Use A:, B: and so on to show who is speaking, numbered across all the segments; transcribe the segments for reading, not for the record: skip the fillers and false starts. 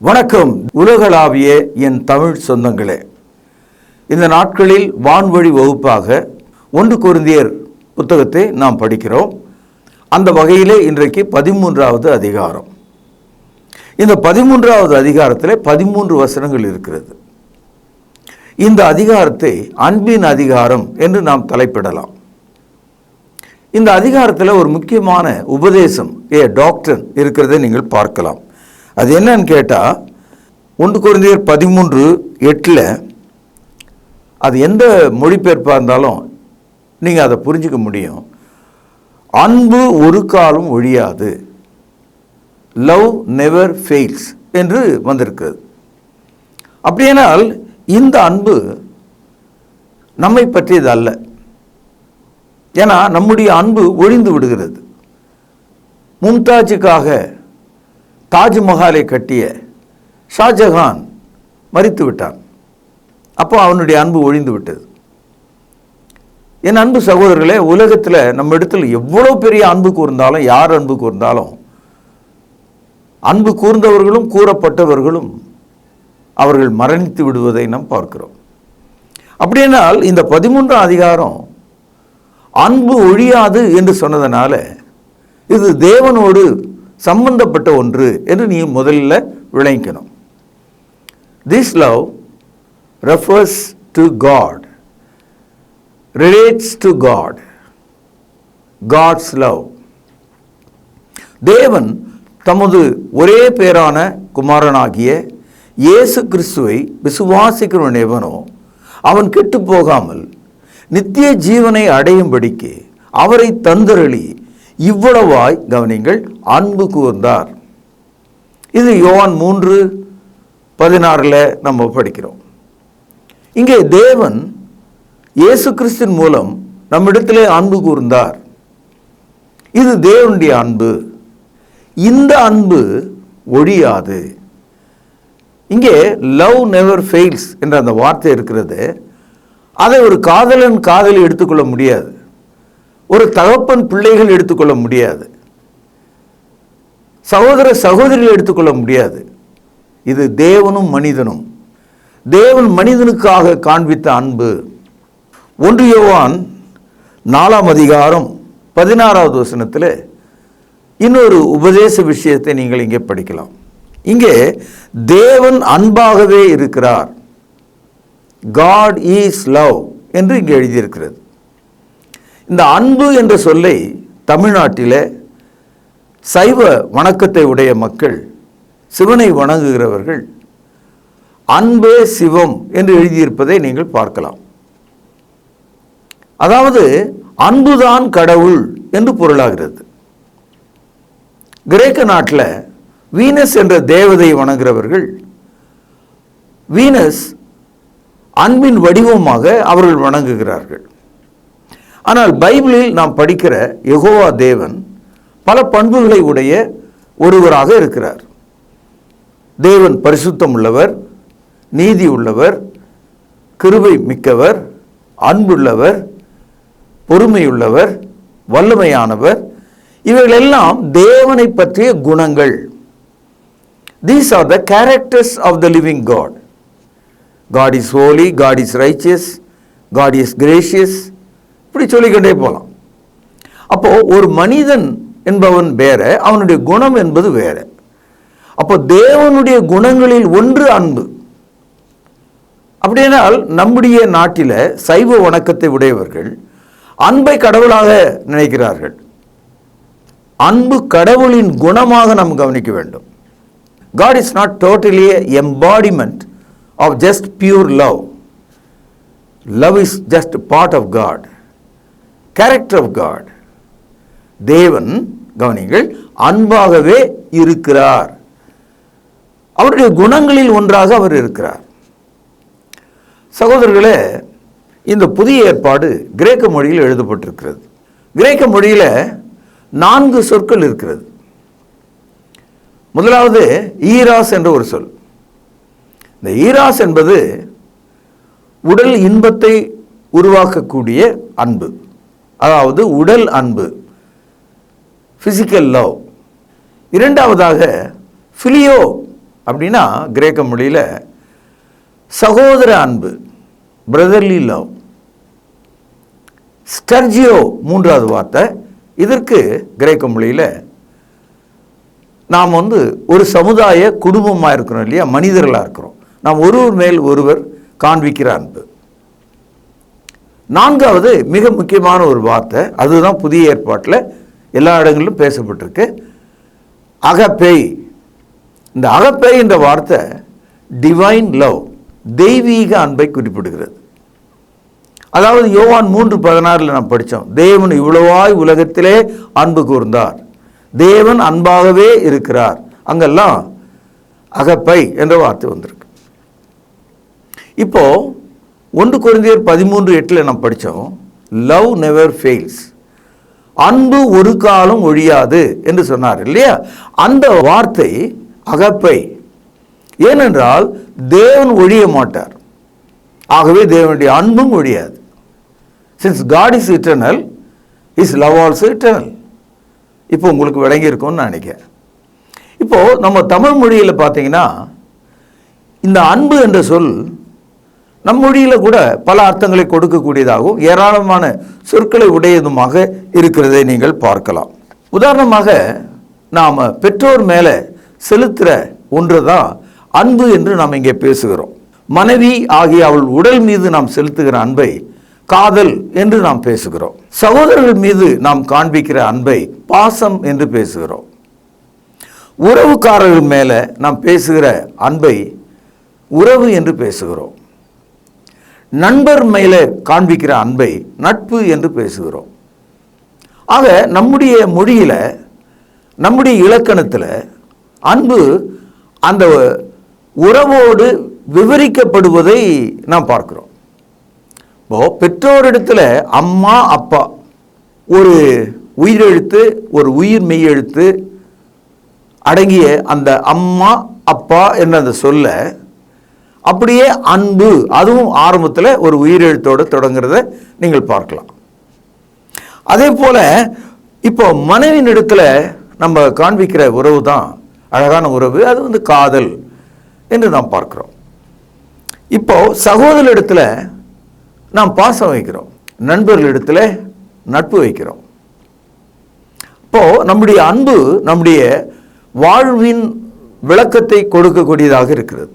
A: வணக்கம். உலகளாவிய என் தமிழ் சொந்தங்களே, இந்த நாட்களில் வான்வழி வகுப்பாக 1 கொரிந்தியர் புத்தகத்தை நாம் படிக்கிறோம். அந்த வகையிலே இன்றைக்கு 13வது அதிகாரம். இந்த 13வது அதிகாரத்தில் 13 வசனங்கள் இருக்கிறது. இந்த அதிகாரத்தை அன்பின் அதிகாரம் என்று நாம் தலைப்பிடலாம். இந்த அதிகாரத்தில் ஒரு முக்கியமான உபதேசம், டாக்டர் இருக்கிறதை நீங்கள் பார்க்கலாம். அது என்னன்னு கேட்டால் 1 கொரிந்தியர் 13:8 அது எந்த மொழிபெயர்ப்பாக இருந்தாலும் நீங்கள் அதை புரிஞ்சிக்க முடியும். அன்பு ஒரு காலம் ஒழியாது, லவ் நெவர் ஃபெயில்ஸ் என்று வந்திருக்கிறது. அப்படியானால் இந்த அன்பு நம்மை பற்றியது அல்ல. ஏன்னா நம்முடைய அன்பு ஒழிந்து விடுகிறது. மும்தாஜுக்காக தாஜ்மஹாலை கட்டிய ஷாஜஹான் மரித்து விட்டான். அப்போ அவனுடைய அன்பு ஒழிந்து விட்டது. என் அன்பு சகோதரர்களே, உலகத்தில் நம்ம இடத்துல எவ்வளோ பெரிய அன்பு கூர்ந்தாலும், யார் அன்பு கூர்ந்தாலும், அன்பு கூர்ந்தவர்களும் கூறப்பட்டவர்களும் அவர்கள் மரணித்து விடுவதை நாம் பார்க்கிறோம். அப்படியானால் இந்த 13ஆம் அதிகாரம் அன்பு ஒழியாது என்று சொன்னதனால இது தேவனோடு சம்பந்தப்பட்ட ஒன்று என்று நீ முதல்ல விளங்கிக்கணும். This love refers to God, relates to God, God's love. தேவன் தமது ஒரே பேரான குமாரனாகிய இயேசு கிறிஸ்துவை விசுவாசிக்கிறவன் எவனோ அவன் கெட்டு போகாமல் நித்திய ஜீவனை அடையும்படிக்கு அவரை தந்தருளி இவ்வளவாய் கவனிங்கள் அன்பு கூர்ந்தார். இது யோவான் 3:16 நம்ம படிக்கிறோம். இங்கே தேவன் இயேசு கிறிஸ்துவின் மூலம் நம்மிடத்திலே அன்பு கூர்ந்தார். இது தேவனுடைய அன்பு. இந்த அன்பு ஒழியாது. இங்கே லவ் நெவர் ஃபெயில்ஸ் என்ற அந்த வார்த்தை இருக்கிறது. அதை ஒரு காதலன் காதலி எடுத்துக்கொள்ள முடியாது. ஒரு தகப்பன் பிள்ளைகள் எடுத்துக்கொள்ள முடியாது. சகோதர சகோதரிகள் எடுத்துக்கொள்ள முடியாது. இது தேவனும் மனிதனும், தேவன் மனிதனுக்காக காண்பித்த அன்பு. 1 யோவான் 4:16 வசனத்தில் இன்னொரு உபதேச விஷயத்தை நீங்கள் இங்கே படிக்கலாம். இங்கே தேவன் அன்பாகவே இருக்கிறார், God is love என்று இங்கே எழுதியிருக்கிறது. இந்த அன்பு என்ற சொல்லை தமிழ்நாட்டில் சைவ வணக்கத்தை உடைய மக்கள், சிவனை வணங்குகிறவர்கள் அன்பே சிவம் என்று எழுதியிருப்பதை நீங்கள் பார்க்கலாம். அதாவது அன்புதான் கடவுள் என்று பொருளாகிறது. கிரேக்க நாட்டில் வீனஸ் என்ற தேவதை வணங்குகிறவர்கள் வீனஸ் அன்பின் வடிவமாக அவர்கள் வணங்குகிறார்கள். ஆனால் பைபிளில் நாம் படிக்கிற யெகோவா தேவன் பல பண்புகளை உடைய ஒருவராக இருக்கிறார். தேவன் பரிசுத்தம் உள்ளவர், நீதி உள்ளவர், கிருபை மிக்கவர், அன்புள்ளவர், பொறுமையுள்ளவர், வல்லமையானவர். இவைகளெல்லாம் தேவனை பற்றிய குணங்கள். These are the characters of the living God. God is holy, God is righteous, God is gracious. இப்படி சொல்லிக்கொண்டே போகலாம். அப்போ ஒரு மனிதன் என்பவன் வேற, அவனுடைய குணம் என்பது வேற. அப்போ தேவனுடைய குணங்களில் ஒன்று அன்பு. அப்படியானால் நம்முடைய நாட்டில் சைவ வணக்கத்தை உடையவர்கள் அன்பை கடவுளாக நினைக்கிறார்கள். அன்பு கடவுளின் குணமாக நாம் கவனிக்க வேண்டும். God is not totally an embodiment of just pure love. Love is just part of God, character of God. தேவன் கவனிங்கள் அன்பாகவே இருக்கிறார். அவருடைய குணங்களில் ஒன்றாக அவர் இருக்கிறார். சகோதரர்களே, இந்த புதிய ஏற்பாடு கிரேக்க மொழியில் எழுதப்பட்டிருக்கிறது. கிரேக்க மொழியில் 4 சொற்கள் இருக்கிறது. முதலாவது ஈராஸ் என்ற ஒரு சொல். இந்த ஈராஸ் என்பது உடல் இன்பத்தை உருவாக்கக்கூடிய அன்பு, அதாவது உடல் அன்பு, பிசிக்கல் லவ். இரண்டாவதாக ஃபிலியோ அப்படின்னா கிரேக்க மொழியில் சகோதர அன்பு, பிரதர்லி லவ். ஸ்டர்ஜியோ மூன்றாவது வார்த்தை. இதற்கு கிரேக்க மொழியில் நாம் ஒரு சமுதாய குடும்பமாக இருக்கிறோம் இல்லையா, மனிதர்களாக இருக்கிறோம். நாம் ஒருவர் மேல் ஒருவர் காண்பிக்கிற அன்பு. நான்காவது மிக முக்கியமான ஒரு வார்த்தை, அதுதான் புதிய ஏற்பாட்டில் எல்லா இடங்களிலும் பேசப்பட்டிருக்கு, அகப்பே. இந்த அகப்பே என்ற வார்த்தை டிவைன் லவ், தெய்வீக அன்பை குறிப்பிடுகிறது. அதாவது யோவான் 3:16 நாம் படித்தோம், தேவன் இவ்வளவாய் உலகத்திலே அன்பு கூர்ந்தார், தேவன் அன்பாகவே இருக்கிறார். அங்கெல்லாம் அகப்பை என்ற வார்த்தை வந்திருக்கு. இப்போ 1 கொரிந்தியர் 13:8 நாம் படித்தோம், லவ் நெவர் ஃபெயில்ஸ், அன்பு ஒரு காலம் ஒழியாது என்று சொன்னார் இல்லையா. அந்த வார்த்தை அகப்பை. ஏனென்றால் தேவன் ஒழிய மாட்டார், ஆகவே தேவனுடைய அன்பும் ஒழியாது. Since God is eternal, is love also eternal. இப்போ உங்களுக்கு விளங்கி இருக்கும்னு நான் நினைக்கிறேன். இப்போ நம்ம தமிழ் மொழியில் பார்த்தீங்கன்னா இந்த அன்பு என்ற சொல் நம் மொழியில் கூட பல அர்த்தங்களை கொடுக்கக்கூடியதாகவும் ஏராளமான சொற்களை உடையதுமாக இருக்கிறதை நீங்கள் பார்க்கலாம். உதாரணமாக நாம் பெற்றோர் மேலே செலுத்துகிற ஒன்று தான் அன்பு என்று நாம் இங்கே பேசுகிறோம். மனைவி ஆகிய அவள் உடல் மீது நாம் செலுத்துகிற அன்பை காதல் என்று நாம் பேசுகிறோம். சகோதரர்கள் மீது நாம் காண்பிக்கிற அன்பை பாசம் என்று பேசுகிறோம். உறவுக்காரர்கள் மேலே நாம் பேசுகிற அன்பை உறவு என்று பேசுகிறோம். நண்பர் மேலே காண்பிக்கிற அன்பை நட்பு என்று பேசுகிறோம். ஆக நம்முடைய மொழியில், நம்முடைய இலக்கணத்தில் அன்பு அந்த உறவோடு விவரிக்கப்படுவதை நாம் பார்க்கிறோம். இப்போ பெற்றோரிடத்தில் அம்மா அப்பா ஒரு உயிரெழுத்து, ஒரு உயிர் மெய்யெழுத்து அடங்கிய அந்த அம்மா அப்பா என்ற அந்த சொல்ல அப்படியே அன்பு, அதுவும் ஆரம்பத்தில் ஒரு உயிரெழுத்தோடு தொடங்குறத நீங்கள் பார்க்கலாம். அதே போல் இப்போ மனைவியின் இடத்துல நம்ம காண்பிக்கிற உறவு தான் அழகான உறவு, அது காதல் என்று நாம் பார்க்கிறோம். இப்போ சகோதரிடத்துல நாம் பாசம் வைக்கிறோம், நண்பர்களிடத்தில் நட்பு வைக்கிறோம். இப்போ நம்முடைய அன்பு நம்முடைய வாழ்வின் விளக்கத்தை கொடுக்கக்கூடியதாக இருக்கிறது.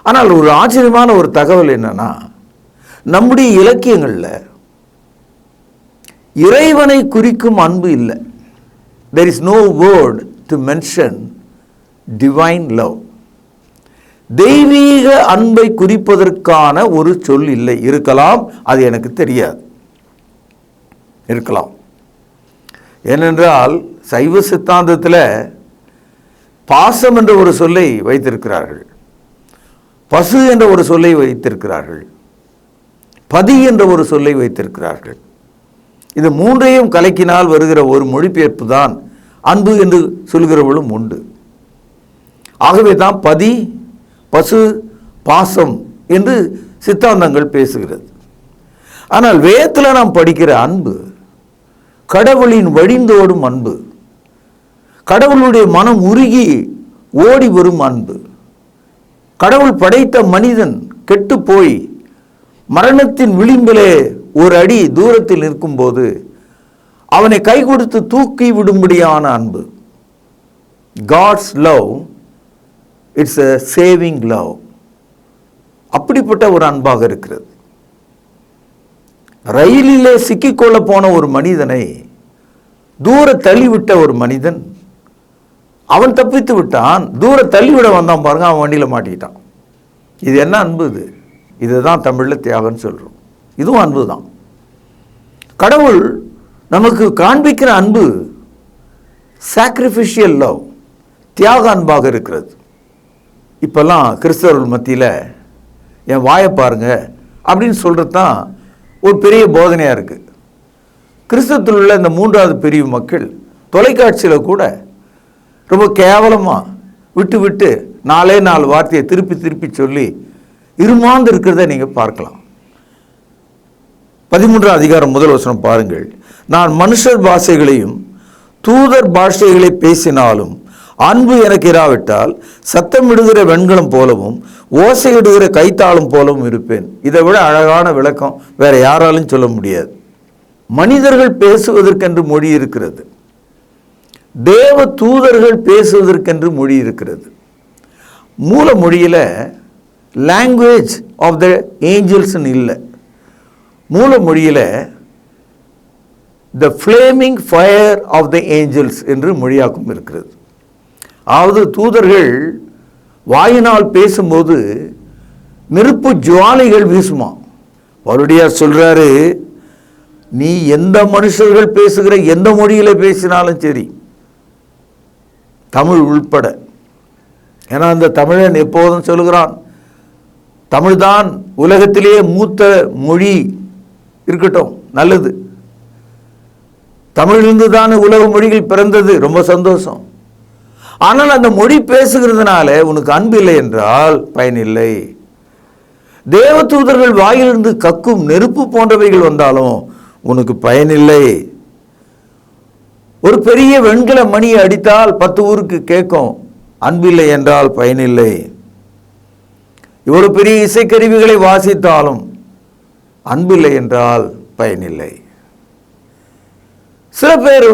A: ஆனால் ஒரு ஆச்சரியமான ஒரு தகவல் என்னன்னா, நம்முடைய இலக்கியங்களில் இறைவனை குறிக்கும் அன்பு இல்லை. There is no word to mention divine love. தெய்வீக அன்பை குறிப்பதற்கான ஒரு சொல் இல்லை. இருக்கலாம், அது எனக்கு தெரியாது, இருக்கலாம். ஏனென்றால் சைவ சித்தாந்தத்தில் பாசம் என்ற ஒரு சொல்லை வைத்திருக்கிறார்கள், பசு என்ற ஒரு சொல்லை வைத்திருக்கிறார்கள், பதி என்ற ஒரு சொல்லை வைத்திருக்கிறார்கள். இது மூன்றையும் கலக்கினால் வருகிற ஒரு மொழிபெயர்ப்பு தான் அன்பு என்று சொல்கிறவர்களும் உண்டு. ஆகவே தான் பதி, பசு, பாசம் என்று சித்தாந்தங்கள் பேசுகிறது. ஆனால் வேதத்தில் நாம் படிக்கிற அன்பு கடவுளின் வழிந்தோடும் அன்பு, கடவுளுடைய மனம் உருகி ஓடி வரும் அன்பு. கடவுள் படைத்த மனிதன் கெட்டு போய் மரணத்தின் விளிம்பிலே ஒரு அடி தூரத்தில் நிற்கும்போது அவனை கை கொடுத்து தூக்கி விடும்படியான அன்பு. God's love, it's a saving love. அப்படிப்பட்ட ஒரு அன்பாக இருக்கிறது. ரயிலிலே சிக்கிக்கொள்ள போன ஒரு மனிதனை தூர தள்ளிவிட்ட ஒரு மனிதன், அவன் தப்பித்து விட்டான். தூர தள்ளிவிட வந்தான் பாருங்க, அவன் வண்டியில் மாட்டிக்கிட்டான். இது என்ன அன்பு? இதுதான் தமிழில் தியாகம்னு சொல்கிறோம். இதுவும் அன்பு தான். கடவுள் நமக்கு காண்பிக்கிற அன்பு சாக்ரிஃபிஷியல் லவ், தியாக அன்பாக இருக்கிறது. இப்போல்லாம் கிறிஸ்தவர்கள் மத்தியில் என் வாயை பாருங்க அப்படின்னு சொல்கிறது தான் ஒரு பெரிய போதனையாக இருக்குது. கிறிஸ்தவத்தில் உள்ள இந்த 3வது பிரிவு மக்கள் தொலைக்காட்சியில் கூட ரொம்ப கேவலமாக விட்டு விட்டு 4 வார்த்தையை திருப்பி திருப்பி சொல்லி இருமாந்து இருக்கிறத நீங்கள் பார்க்கலாம். 13ஆம் அதிகாரம் 1 வசனம் பாருங்கள். நான் மனுஷர் பாஷைகளையும் தூதர் பாஷைகளை பேசினாலும் அன்பு எனக்கு இராவிட்டால் சத்தமிடுகிற வெண்கலம் போலவும் ஓசையிடுகிற கைத்தாளம் போலவும் இருப்பேன். இதை விட அழகான விளக்கம் வேற யாராலும் சொல்ல முடியாது. மனிதர்கள் பேசுவதற்கென்று மொழி இருக்கிறது, தேவ தூதர்கள் பேசுவதற்கென்று மொழி இருக்கிறது. மூல மொழியில் லாங்குவேஜ் ஆஃப் த ஏஞ்சல்ஸ்ன்னு இல்லை, மூல மொழியில் the flaming fire of the angels என்று மொழியாக்கம் இருக்கிறது. அதாவது தூதர்கள் வாயினால் பேசும்போது நெருப்பு ஜுவாலைகள் வீசுமா. பவுலடியார் சொல்றாரு, நீ எந்த மனுஷர்கள் பேசுகிற எந்த மொழியில பேசினாலும் சரி, தமிழ் உள்பட. ஏன்னா அந்த தமிழன் எப்போதும் சொல்லுகிறான், தமிழ்தான் உலகத்திலேயே மூத்த மொழி, இருக்கட்டும் நல்லது, தமிழிலிருந்து தான் உலக மொழிகள் பிறந்தது, ரொம்ப சந்தோஷம். ஆனால் அந்த மொழி பேசுகிறதுனால உனக்கு அன்பு இல்லை என்றால் பயனில்லை. தேவ தூதர்கள் வாயிலிருந்து கக்கும் நெருப்பு போன்றவைகள் வந்தாலும் உனக்கு பயனில்லை. ஒரு பெரிய வெண்கல மணியை அடித்தால் 10 ஊருக்கு கேட்கும், அன்பில்லை என்றால் பயனில்லை. இவ்வளவு பெரிய இசைக்கருவிகளை வாசித்தாலும் அன்பில்லை என்றால் பயனில்லை. சில பேர்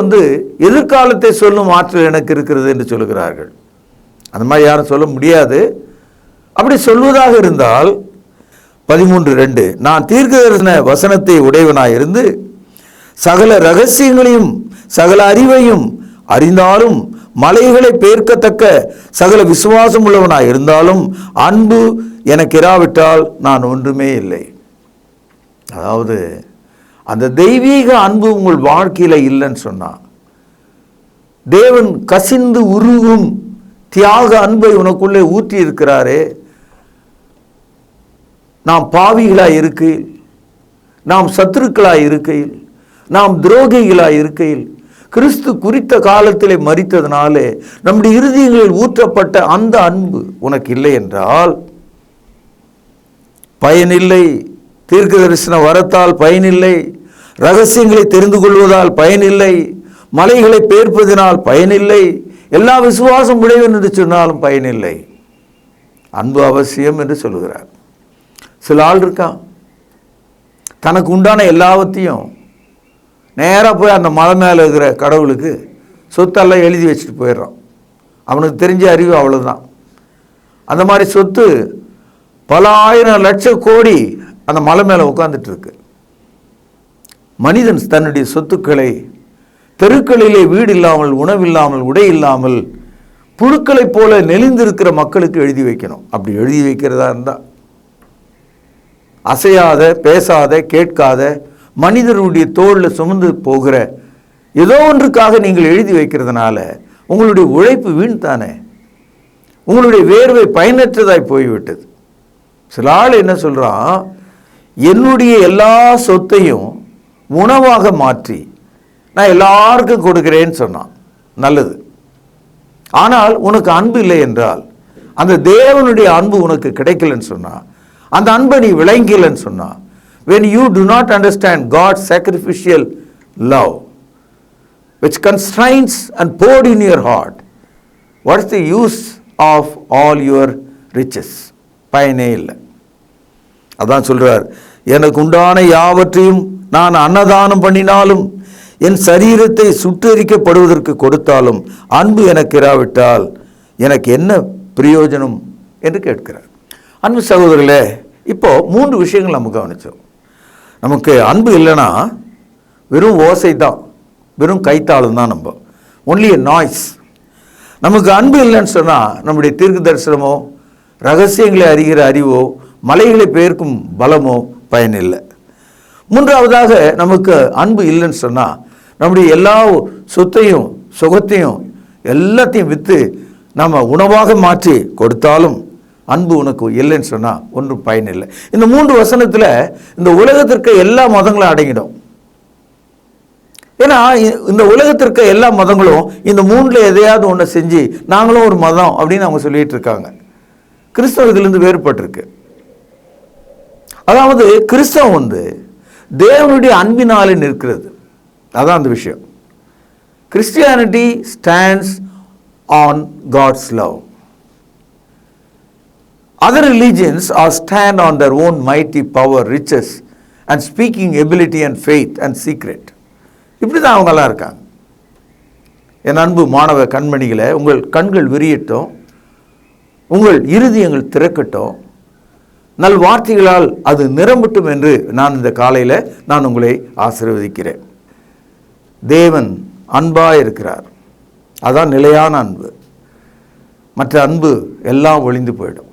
A: எதிர்காலத்தை சொல்லும் ஆற்றல் எனக்கு இருக்கிறது என்று சொல்லுகிறார்கள். அந்த மாதிரி யாரும் சொல்ல முடியாது. அப்படி சொல்வதாக இருந்தால் 13:2, நான் தீர்க்கதரிசன வசனத்தை உடையவனாயிருந்து சகல ரகசியங்களையும் சகல அறிவையும் அறிந்தாலும் மலைகளை பெயர்க்கத்தக்க சகல விசுவாசம் உள்ளவனாய் இருந்தாலும் அன்பு எனக்கு இராவிட்டால் நான் ஒன்றுமே இல்லை. அதாவது அந்த தெய்வீக அன்பு உங்கள் வாழ்க்கையில் இல்லைன்னு சொன்னா, தேவன் கசிந்து உருகும் தியாக அன்பை உனக்குள்ளே ஊற்றி இருக்கிறாரே, நாம் பாவிகளாய் இருக்கையில், நாம் சத்துருக்களாய் இருக்கையில், நாம் துரோகிகளாய் இருக்கையில், கிறிஸ்து குறித்த காலத்திலே மரித்ததனாலே நம்முடைய இருதயங்களில் ஊற்றப்பட்ட அந்த அன்பு உனக்கு இல்லை என்றால் பயனில்லை. தீர்க்க தரிசன வரத்தால் பயனில்லை, ரகசியங்களை தெரிந்து கொள்வதால் பயனில்லை, மலைகளை பெயர்ப்பதினால் பயனில்லை, எல்லா விசுவாசம் உடையவன் என்று சொன்னாலும் பயனில்லை. அன்பு அவசியம் என்று சொல்லுகிறார். சில ஆள் இருக்கான், தனக்கு உண்டான எல்லாவற்றையும் நேராக போய் அந்த மலை மேலே இருக்கிற கடவுளுக்கு சொத்தெல்லாம் எழுதி வச்சுட்டு போயிடுறான். அவனுக்கு தெரிஞ்ச அறிவு அவ்வளோதான். அந்த மாதிரி சொத்து பல ஆயிரம் லட்சம் கோடி அந்த மலை மேலே உட்கார்ந்துட்டு இருக்கு. மனிதன் தன்னுடைய சொத்துக்களை தெருக்களிலே வீடு இல்லாமல், உணவில்லாமல், உடை இல்லாமல், புழுக்களைப் போல நெளிந்திருக்கிற மக்களுக்கு எழுதி வைக்கணும். அப்படி எழுதி வைக்கிறதா இருந்தால் அசையாத, பேசாத, கேட்காத, மனிதருடைய தோளில் சுமந்து போகிற ஏதோ ஒன்றுக்காக நீங்கள் எழுதி வைக்கிறதுனால உங்களுடைய உழைப்பு வீண் தானே, உங்களுடைய வேர்வை பயனற்றதாய் போய்விட்டது. சில ஆள் என்ன சொல்றான், என்னுடைய எல்லா சொத்தையும் உணவாக மாற்றி நான் எல்லாருக்கும் கொடுக்கிறேன்னு சொன்னான். நல்லது. ஆனால் உனக்கு அன்பு இல்லை என்றால், அந்த தேவனுடைய அன்பு உனக்கு கிடைக்கலன்னு சொன்னா, அந்த அன்பை நீ விளங்கலன்னு சொன்னா, when you do not understand God's sacrificial love which constrains and poured in your heart, what is the use of all your riches? பயனே இல்லை. அதான் சொல்றார், எனக்கு உண்டான யாவற்றையும் நான் அன்னதானம் பண்ணினாலும் என் சரீரத்தை சுட்டெரிக்கப்படுவதற்கு கொடுத்தாலும் அன்பு எனக்கு இராவிட்டால் எனக்கு என்ன பிரயோஜனம் என்று கேட்கிறார். அன்பு சகோதரர்களே, இப்போ 3 விஷயங்கள் நம்ம கவனிச்சோம். நமக்கு அன்பு இல்லைன்னா வெறும் ஓசை தான், வெறும் கைத்தாளம் தான், நம்ம ஒன்லி எ நாய்ஸ். நமக்கு அன்பு இல்லைன்னு சொன்னால் நம்முடைய தீர்க்க தரிசனமோ, ரகசியங்களை அறிகிற அறிவோ, மலைகளை பெயர்க்கும் பலமோ பயனில்லை. 3ஆவதாக நமக்கு அன்பு இல்லைன்னு சொன்னால் நம்முடைய எல்லா சொத்தையும் சுகத்தையும் எல்லாத்தையும் விற்று நம்ம உணவாக மாற்றி கொடுத்தாலும் அன்பு உனக்கு இல்லைன்னு சொன்னால் ஒன்றும் பயனில்லை. இந்த 3 வசனத்தில் இந்த உலகத்திற்கு எல்லா மதங்களும் அடங்கிடும். ஏன்னா இந்த உலகத்திற்கு எல்லா மதங்களும் இந்த 3ல் எதையாவது ஒன்று செஞ்சு நாங்களும் ஒரு மதம் அப்படின்னு அவங்க சொல்லிட்டு இருக்காங்க. கிறிஸ்தவம் இதிலிருந்து வேறுபட்டிருக்கு. அதாவது கிறிஸ்தவம் தேவனுடைய அன்பினாலே நிற்கிறது. அதான் அந்த விஷயம். Christianity stands on God's love. Other religions are stand on their own mighty power, riches, and speaking ability and faith and secret. இப்படி தான் அவங்கெல்லாம் இருக்காங்க. என் அன்பு மாணவ கண்மணிகளை, உங்கள் கண்கள் விரியட்டும், உங்கள் இருதயங்கள் திறக்கட்டும், நல் வார்த்தைகளால் அது நிரம்பட்டும் என்று நான் இந்த காலையில் நான் உங்களை ஆசீர்வதிக்கிறேன். தேவன் அன்பாக இருக்கிறார். அதான் நிலையான அன்பு. மற்ற அன்பு எல்லாம் ஒழிந்து போயிடும்.